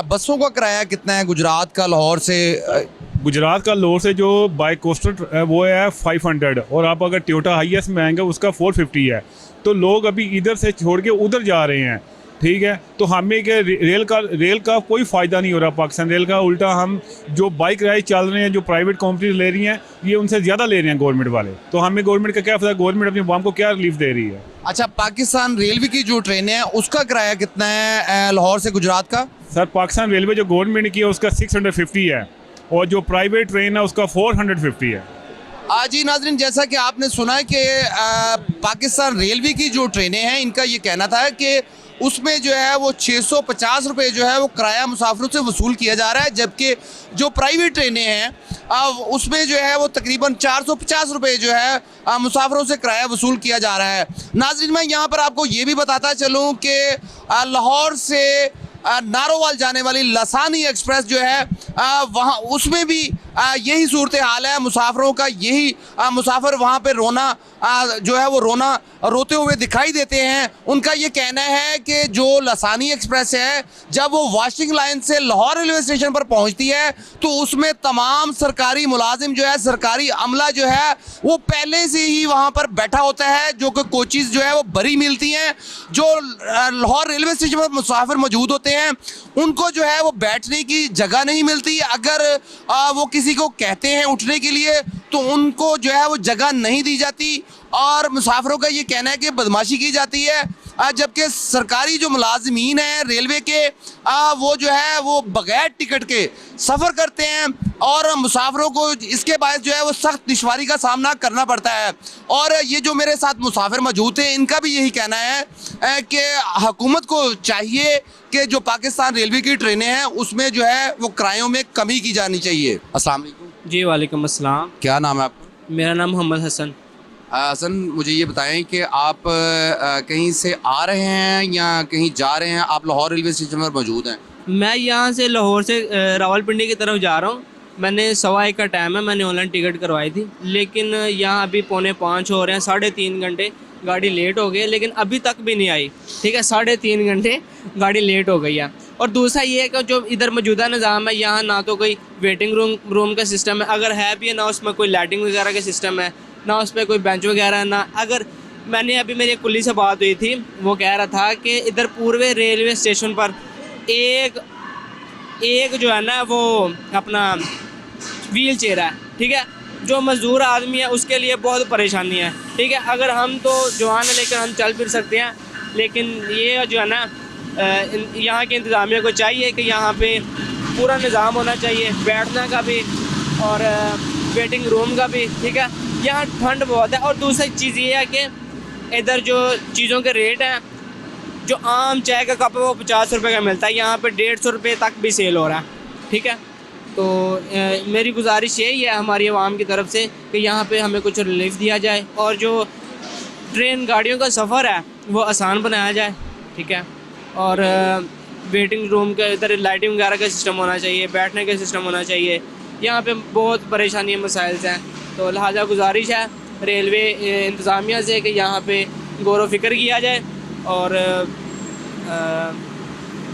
बसों का किराया कितना है गुजरात का लाहौर से? गुजरात का लाहौर से जो बाई कोस्टर वो है 500, और आप अगर टोयोटा हाईएस्ट में आएंगे उसका 450 है। तो लोग अभी इधर से छोड़ के उधर जा रहे हैं, ठीक है। तो हमें क्या रेल का कोई फ़ायदा नहीं हो रहा पाकिस्तान रेल का। उल्टा हम जो बाइक राइड चल रहे हैं, जो प्राइवेट कंपनीज ले रही हैं, ये उनसे ज़्यादा ले रहे हैं गवर्नमेंट वाले। तो हमें गवर्नमेंट का क्या फ़ायदा? गवर्नमेंट अपनी वाम को क्या रिलीफ दे रही है? अच्छा, पाकिस्तान रेलवे की जो ट्रेनें हैं उसका किराया कितना है लाहौर से गुजरात का? सर पाकिस्तान रेलवे जो गवर्नमेंट की है उसका 650 है, और जो प्राइवेट ट्रेन है उसका 450 है। जी नाज़रीन, जैसा कि आपने सुना है कि पाकिस्तान रेलवे की जो ट्रेनें हैं, इनका ये कहना था कि उसमें जो है वो 650 रुपये जो है वो किराया मुसाफिरों से वसूल किया जा रहा है, जबकि जो प्राइवेट ट्रेनें हैं उसमें जो है वो तकरीबन 450 रुपये जो है मुसाफिरों से किराया वसूल किया जा रहा है। नाज़रीन, मैं यहाँ पर आपको ये भी बताता चलूँ कि लाहौर से नारोवाल जाने वाली लसानी एक्सप्रेस जो है वहाँ, उसमें भी यही सूरत हाल है। मुसाफिरों का यही मुसाफिर वहाँ पे रोना जो है वो रोते हुए दिखाई देते हैं। उनका ये कहना है कि जो लसानी एक्सप्रेस है, जब वो वाशिंग लाइन से लाहौर रेलवे स्टेशन पर पहुँचती है तो उसमें तमाम सरकारी मुलाजिम जो है, सरकारी अमला जो है वो पहले से ही वहाँ पर बैठा होता है, जो कि कोचेज़ जो है वो भरी मिलती हैं। जो लाहौर रेलवे स्टेशन पर मुसाफिर मौजूद होते हैं उनको जो है वो बैठने की जगह नहीं मिलती। अगर वो किसी को कहते हैं उठने के लिए तो उनको जो है वो जगह नहीं दी जाती, और मुसाफिरों का ये कहना है कि बदमाशी की जाती है। जबकि सरकारी जो मुलाजिमीन हैं रेलवे के, वो जो है वो बग़ैर टिकट के सफ़र करते हैं, और मुसाफिरों को इसके बायस जो है वो सख्त दुश्वारी का सामना करना पड़ता है। और ये जो मेरे साथ मुसाफिर मौजूद हैं, इनका भी यही कहना है कि हुकूमत को चाहिए कि जो पाकिस्तान रेलवे की ट्रेनें हैं उसमें जो है वो किरायों में कमी की जानी चाहिए। अस्सलाम वालेकुम। जी वालेकुम अस्सलाम। क्या नाम है आपका? मेरा नाम मोहम्मद हसन। हसन, मुझे ये बताएं कि आप कहीं से आ रहे हैं या कहीं जा रहे हैं? आप लाहौर रेलवे स्टेशन पर मौजूद हैं। मैं यहाँ से लाहौर से रावलपिंडी की तरफ जा रहा हूँ। मैंने 1:15 का टाइम है, मैंने ऑनलाइन टिकट करवाई थी, लेकिन यहाँ अभी 4:45 हो रहे हैं। 3.5 घंटे गाड़ी लेट हो गई, लेकिन अभी तक भी नहीं आई। ठीक है, 3.5 घंटे गाड़ी लेट हो गई है। और दूसरा ये है कि जो इधर मौजूदा निज़ाम है यहाँ ना तो कोई वेटिंग रूम का सिस्टम है, अगर है भी है ना उसमें कोई लाइटिंग वगैरह का सिस्टम है, ना उस पर कोई बेंच वगैरह है, ना अगर मैंने अभी मेरी कुल्ली से बात हुई थी, वो कह रहा था कि इधर पूर्व रेलवे स्टेशन पर एक जो है ना वो अपना व्हील चेयर है, ठीक है, जो मज़दूर आदमी है उसके लिए बहुत परेशानी है, ठीक है। अगर हम तो जवान है लेकिन हम चल फिर सकते हैं, लेकिन ये जो है ना यहाँ के इंतज़ामिया को चाहिए कि यहाँ पे पूरा निज़ाम होना चाहिए, बैठने का भी और वेटिंग रूम का भी, ठीक है। यहाँ ठंड बहुत है और दूसरी चीज़ ये है कि इधर जो चीज़ों के रेट हैं, जो आम चाय का कप है वो 50 रुपये का मिलता है, यहाँ पे 150 रुपये तक भी सेल हो रहा है, ठीक है। तो मेरी गुजारिश यही है हमारी आवाम की तरफ से कि यहाँ पे हमें कुछ रिलीफ दिया जाए और जो ट्रेन गाड़ियों का सफ़र है वो आसान बनाया जाए, ठीक है। और वेटिंग रूम के इधर लाइटिंग वगैरह का सिस्टम होना चाहिए, बैठने का सिस्टम होना चाहिए, यहाँ पे बहुत परेशानी मसाइल हैं। तो लिहाजा गुजारिश है रेलवे इंतज़ामिया से कि यहाँ पे गौर व फिक्र किया जाए और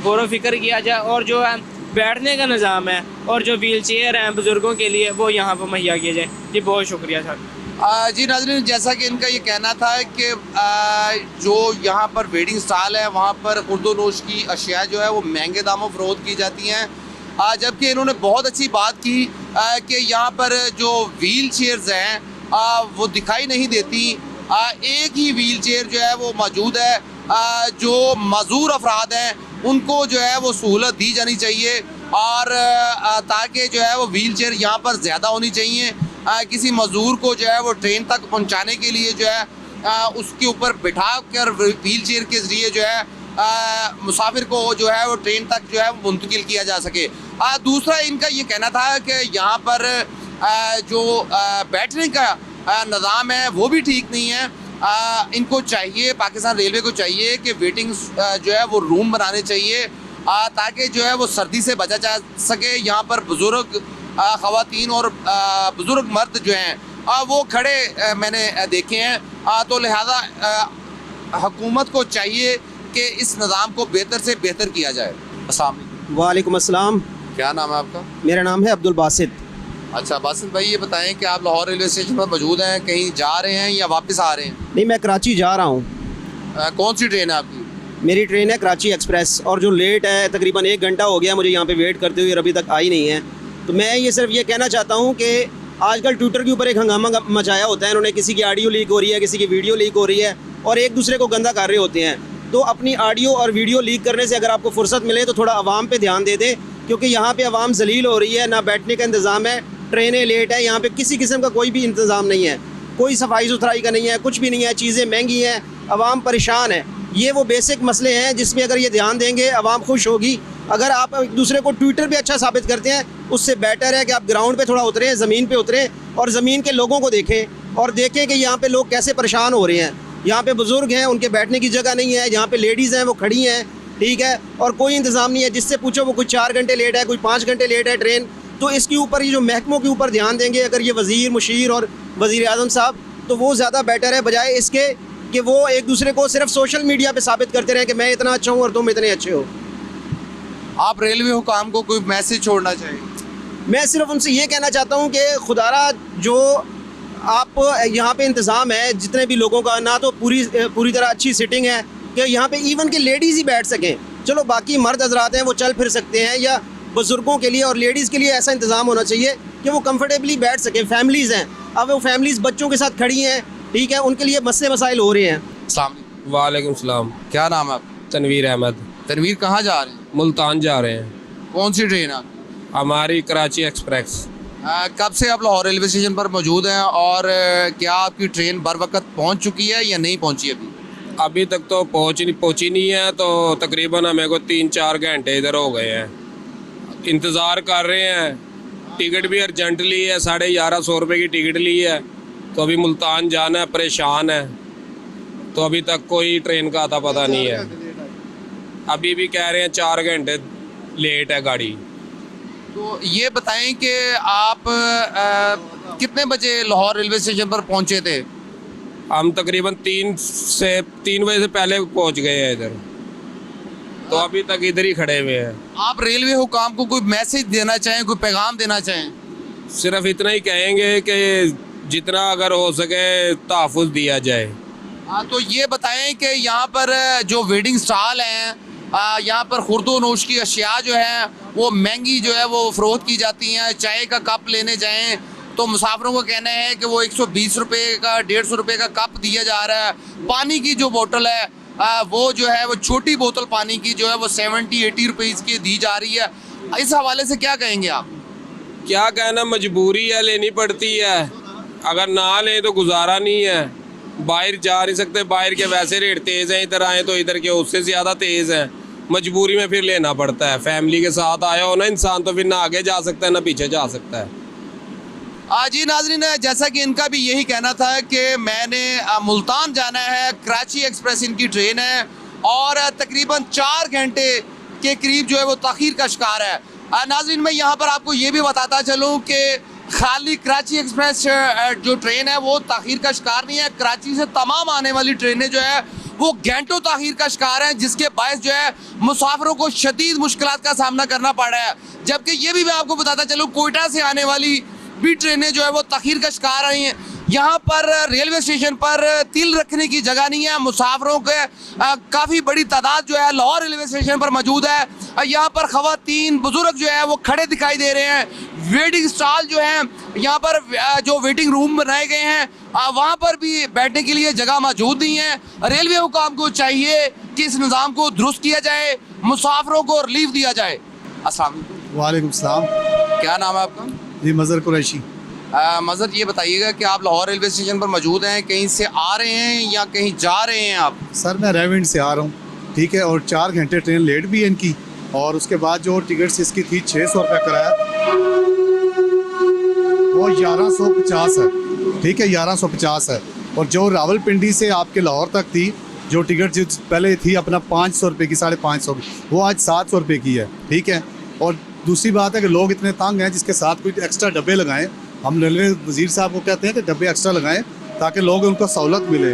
गौर व फिक्र किया जाए और जो है बैठने का निज़ाम है और जो व्हील चेयर हैं बुज़ुर्गों के लिए वो यहाँ पर मुहैया किया जाए। जी बहुत शुक्रिया सर। जी नाज़रीन, जैसा कि इनका ये कहना था कि जो यहाँ पर वेडिंग स्टॉल है वहाँ पर उर्दोनोश की अशिया जो है वो महंगे दामों फ़रोख्त की जाती हैं, जबकि इन्होंने बहुत अच्छी बात की कि यहाँ पर जो व्हील चेयर्स हैं वो दिखाई नहीं देती। एक ही व्हील चेयर जो है वो मौजूद है, जो मज़दूर अफराद हैं उनको जो है वो सहूलत दी जानी चाहिए और ताकि जो है वो व्हील चेयर यहाँ पर ज़्यादा होनी चाहिए। किसी मज़दूर को जो है वो ट्रेन तक पहुँचाने के लिए जो है उसके ऊपर बिठा कर व्हील चेयर के ज़रिए जो है मुसाफिर को जो है वो ट्रेन तक जो है वो मुंतकिल किया जा सके। दूसरा इनका ये कहना था कि यहाँ पर जो बैठने का निज़ाम है वो भी ठीक नहीं है। इनको चाहिए, पाकिस्तान रेलवे को चाहिए कि वेटिंग जो है वो रूम बनाने चाहिए ताकि जो है वो सर्दी से बचा जा सके। यहाँ पर बुज़ुर्ग ख़वातीन और बुज़ुर्ग मर्द जो हैं वो खड़े मैंने देखे हैं, तो लिहाजा हुकूमत को चाहिए कि इस निज़ाम को बेहतर से बेहतर किया जाए। अस्सलाम वालेकुम अस्सलाम। क्या नाम है आपका? मेरा नाम है अब्दुल बासित। अच्छा बासित भाई, ये बताएं कि आप लाहौर रेलवे स्टेशन पर मौजूद हैं, कहीं जा रहे हैं या वापस आ रहे हैं? नहीं, मैं कराची जा रहा हूँ। कौन सी ट्रेन है आपकी? मेरी ट्रेन है कराची एक्सप्रेस और जो लेट है तकरीबन 1 घंटा हो गया मुझे यहाँ पे वेट करते हुए, अभी तक आई नहीं है। तो मैं ये सिर्फ ये कहना चाहता हूँ कि आजकल ट्विटर के ऊपर एक हंगामा मचाया होता है इन्होंने, किसी की ऑडियो लीक हो रही है, किसी की वीडियो लीक हो रही है और एक दूसरे को गंदा कर रहे होते हैं। तो अपनी ऑडियो और वीडियो लीक करने से अगर आपको फुर्सत मिले तो थोड़ा आवाम पे ध्यान दे दें, क्योंकि यहाँ पे आवाम जलील हो रही है, ना बैठने का इंतज़ाम है, ट्रेनें लेट है, यहाँ पे किसी किस्म का कोई भी इंतज़ाम नहीं है, कोई सफाई सुथराई का नहीं है, कुछ भी नहीं है, चीज़ें महंगी हैं, आवाम परेशान है। ये वो बेसिक मसले हैं जिसमें अगर ये ध्यान देंगे आवाम खुश होगी। अगर आप एक दूसरे को ट्विटर पे अच्छा साबित करते हैं उससे बेटर है कि आप ग्राउंड पे थोड़ा उतरें, ज़मीन पे उतरें और ज़मीन के लोगों को देखें और देखें कि यहाँ पे लोग कैसे परेशान हो रहे हैं। यहाँ पे बुज़ुर्ग हैं, उनके बैठने की जगह नहीं है, यहाँ पे लेडीज़ हैं वो खड़ी हैं, ठीक है, और कोई इंतज़ाम नहीं है। जिससे पूछो वो कोई 4 घंटे लेट है, कोई 5 घंटे लेट है ट्रेन। तो इसके ऊपर ये जो महकमों के ऊपर ध्यान देंगे अगर ये वज़ीर, मुशीर और वज़ीर आज़म साहब, तो वो ज़्यादा बेटर है, बजाय इसके कि वो एक दूसरे को सिर्फ सोशल मीडिया पे साबित करते रहें कि मैं इतना अच्छा हूँ और तुम इतने अच्छे हो। आप रेलवे हुकाम को कोई मैसेज छोड़ना चाहिए? मैं सिर्फ उनसे ये कहना चाहता हूँ कि खुदारा जो आप यहाँ पे इंतज़ाम है जितने भी लोगों का, ना तो पूरी तरह अच्छी सिटिंग है कि यहाँ पे इवन के लेडीज़ ही बैठ सकें। चलो बाकी मर्द हजरात हैं वो चल फिर सकते हैं, या बुज़ुर्गों के लिए और लेडीज़ के लिए ऐसा इंतज़ाम होना चाहिए कि वो कंफर्टेबली बैठ सकें। फैमिलीज़ हैं, अब वो फैमिलीज़ बच्चों के साथ खड़ी हैं, ठीक है, उनके लिए मसले मसाइल हो रहे हैं। वालेकुम सलाम। क्या नाम है आपका? तनवीर अहमद। तनवीर, कहाँ जा रहे हैं? मुल्तान जा रहे हैं। कौन सी ट्रेन है? हमारी कराची एक्सप्रेस। कब से आप लाहौर रेलवे स्टेशन पर मौजूद हैं और क्या आपकी ट्रेन बर वक्त पहुँच चुकी है या नहीं पहुँची अभी? अभी तक तो पहुँची नहीं है, तो तकरीबन हमें को 3-4 घंटे इधर हो गए हैं, इंतज़ार कर रहे हैं। टिकट भी अर्जेंटली है, 1150 रुपये की टिकट ली है, तो अभी मुल्तान जाना है, परेशान है। तो अभी तक कोई ट्रेन का आता पता नहीं है। अभी भी कह रहे हैं 4 घंटे लेट है गाड़ी। तो ये बताएं कि आप कितने बजे लाहौर रेलवे स्टेशन पर पहुंचे थे? हम तकरीबन 3 बजे से पहले पहुंच गए हैं इधर। तो अभी तक इधर ही खड़े हुए हैं। आप रेलवे हुकाम को कोई मैसेज देना चाहें, कोई पैगाम देना चाहें? सिर्फ इतना ही कहेंगे कि जितना अगर हो सके तहफ़्फ़ुज़ दिया जाए। हाँ, तो ये बताएं कि यहाँ पर जो वेडिंग स्टॉल हैं, यहाँ पर खुर्दो नोश की अशिया जो है वो महंगी जो है वो फ़रोख्त की जाती हैं। चाय का कप लेने जाएं तो मुसाफिरों को कहना है कि वो 120 रुपये का 150 रुपये का कप दिया जा रहा है। पानी की जो बोतल है वो जो है वो छोटी बोतल पानी की जो है वो 70-80 रुपीज़ की दी जा रही है। इस हवाले से क्या कहेंगे आप? क्या कहना, मजबूरी है, लेनी पड़ती है। अगर ना लें तो गुजारा नहीं है। बाहर जा नहीं सकते, बाहर के वैसे रेट तेज़ हैं, इधर आए तो इधर के उससे ज़्यादा तेज़ हैं। मजबूरी में फिर लेना पड़ता है। फैमिली के साथ आया हो ना इंसान तो फिर ना आगे जा सकता है ना पीछे जा सकता है। जी नाज़रीन, जैसा कि इनका भी यही कहना था कि मैंने मुल्तान जाना है, कराची एक्सप्रेस इनकी ट्रेन है और तकरीबन 4 घंटे के करीब जो है वो ताख़ीर का शिकार है। नाज़रीन, मैं यहाँ पर आपको ये भी बताता चलूँ कि खाली कराची एक्सप्रेस जो ट्रेन है वो ताख़ीर का शिकार नहीं है। कराची से तमाम आने वाली ट्रेनें जो है वो घंटों ताख़ीर का शिकार हैं, जिसके बायस जो है मुसाफिरों को शदीद मुश्किलात का सामना करना पड़ रहा है। जबकि ये भी मैं आपको बताता चलूँ, कोयटा से आने वाली भी ट्रेनें जो है वो ताख़ीर का शिकार रही हैं। यहाँ पर रेलवे स्टेशन पर तिल रखने की जगह नहीं है। मुसाफिरों के काफ़ी बड़ी तादाद जो है लाहौर रेलवे स्टेशन पर मौजूद है। यहाँ पर ख़वातीन बुजुर्ग जो है वो खड़े दिखाई दे रहे हैं। वेटिंग स्टॉल जो हैं, यहाँ पर जो वेटिंग रूम बनाए गए हैं वहाँ पर भी बैठने के लिए जगह मौजूद नहीं है। रेलवे हुकाम को चाहिए कि इस निज़ाम को दुरुस्त किया जाए, मुसाफिरों को रिलीफ दिया जाए। अस्सलाम वालेकुम। वालेकुम सलाम। क्या नाम है आपका? जी मज़हर कुरैशी। मज़हर, ये बताइएगा कि आप लाहौर रेलवे स्टेशन पर मौजूद हैं, कहीं से आ रहे हैं या कहीं जा रहे हैं आप? सर मैं रेवेंट से आ रहा हूँ, ठीक है, और 4 घंटे ट्रेन लेट भी है इनकी। और उसके बाद जो टिकट्स इसकी थी 600 रुपये किराया, वो 1150 है, ठीक है, 1150 है। और जो रावलपिंडी से आपके लाहौर तक थी जो टिकट जो पहले थी अपना 500 रुपये की, 550 की, वो आज 700 रुपये की है, ठीक है। और दूसरी बात है कि लोग इतने तंग हैं, जिसके साथ कोई एक्स्ट्रा डब्बे लगाएं। हम रेलवे वज़ीर साहब को कहते हैं कि डब्बे एक्स्ट्रा लगाएं ताकि लोग उनको सहूलत मिले।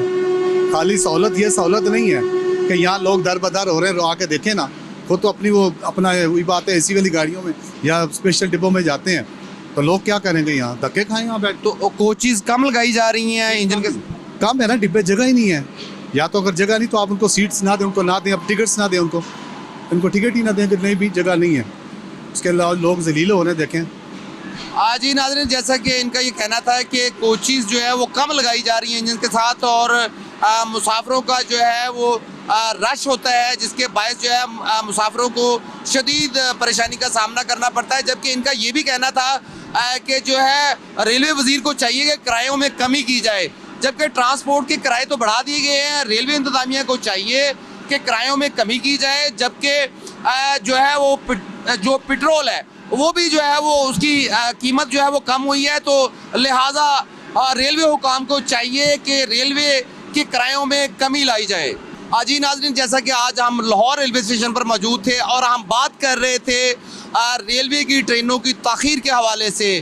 खाली सहूलत ये सहूलत नहीं है कि यहाँ लोग दर बदर हो रहे हैं, आके देखें ना खुद तो अपनी वो अपना वही बात है, एसी वाली गाड़ियों में या स्पेशल डिब्बों में जाते हैं तो लोग क्या करेंगे, यहाँ धक्के खाएं यहाँ बैठ। तो कोचेज़ कम लगाई जा रही हैं, इंजन के कम है ना, डिब्बे जगह ही नहीं है। या तो अगर जगह नहीं तो आप उनको सीट्स ना दें, उनको ना दें, अब टिकट्स ना दें, उनको टिकट ही ना दें कि नहीं भी जगह नहीं है। उसके अलावा लोग जलील हो रहे हैं, देखें। जी नाज़रीन, जैसा कि इनका ये कहना था कि कोचेज़ जो है वो कम लगाई जा रही हैं इंजन के साथ और मुसाफिरों का जो है वो रश होता है, जिसके बायस जो है मुसाफिरों को शदीद परेशानी का सामना करना पड़ता है। जबकि इनका ये भी कहना था कि जो है रेलवे वज़ीर को चाहिए कि किरायों में कमी की जाए। जबकि ट्रांसपोर्ट के किराए तो बढ़ा दिए गए हैं, रेलवे इंतज़ामिया को चाहिए कि किरायों में कमी की जाए। जबकि जो है वो जो पेट्रोल है वो भी जो है वो उसकी कीमत जो है वो कम हुई है, तो लिहाजा रेलवे हुकाम को चाहिए कि रेलवे के किरायों में कमी लाई जाए। जी नाज़रीन, जैसा कि आज हम लाहौर रेलवे स्टेशन पर मौजूद थे और हम बात कर रहे थे रेलवे की ट्रेनों की ताख़ीर के हवाले से।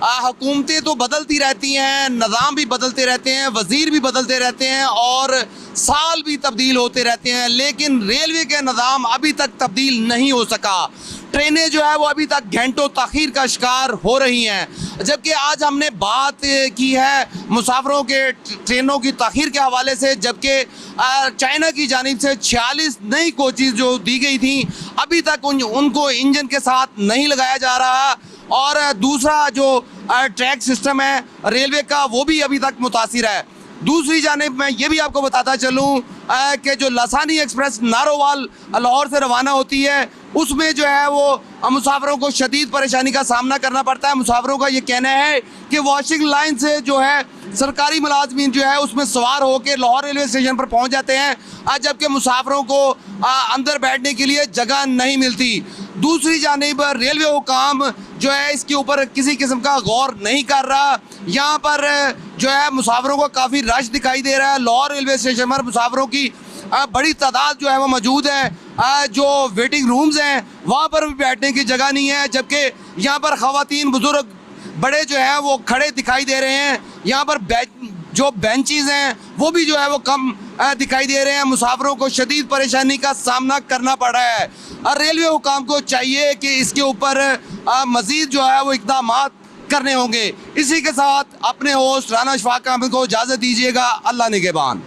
हुकूमतें तो बदलती रहती हैं, निज़ाम भी बदलते रहते हैं, वज़ीर भी बदलते रहते हैं और साल भी तब्दील होते रहते हैं, लेकिन रेलवे के निज़ाम अभी तक तब्दील नहीं हो सका। ट्रेनें जो है वो अभी तक घंटों ताख़ीर का शिकार हो रही हैं। जबकि आज हमने बात की है मुसाफिरों के ट्रेनों की ताख़ीर के हवाले से, जबकि चाइना की जानिब से 46 नई कोचेज़ जो दी गई थी अभी तक उनको इंजन के साथ नहीं लगाया जा रहा। और दूसरा जो ट्रैक सिस्टम है रेलवे का वो भी अभी तक मुतासिर है। दूसरी जानिब मैं ये भी आपको बताता चलूँ कि जो लसानी एक्सप्रेस नारोवाल लाहौर से रवाना होती है उसमें जो है वो मुसाफिरों को शदीद परेशानी का सामना करना पड़ता है। मुसाफिरों का ये कहना है कि वॉशिंग लाइन से जो है सरकारी मुलाजमीन जो है उसमें सवार होकर लाहौर रेलवे स्टेशन पर पहुंच जाते हैं, जबकि मुसाफिरों को अंदर बैठने के लिए जगह नहीं मिलती। दूसरी जानिब रेलवे हुकाम जो है इसके ऊपर किसी किस्म का गौर नहीं कर रहा। यहाँ पर जो है मुसाफिरों को काफ़ी रश दिखाई दे रहा है। लाहौर रेलवे स्टेशन पर मुसाफिरों की बड़ी तादाद जो है वो मौजूद है। जो वेटिंग रूम्स हैं वहाँ पर भी बैठने की जगह नहीं है, जबकि यहाँ पर ख़वातीन बुजुर्ग बड़े जो है वो खड़े दिखाई दे रहे हैं। यहाँ पर जो बेंचेस हैं वो भी जो है वो कम दिखाई दे रहे हैं। मुसाफिरों को शदीद परेशानी का सामना करना पड़ रहा है और रेलवे हुकाम को चाहिए कि इसके ऊपर मज़ीद जो है वो इक़दाम करने होंगे। इसी के साथ अपने होस्ट राना अशफाक अहमद को इजाज़त दीजिएगा। अल्लाह निगहबान।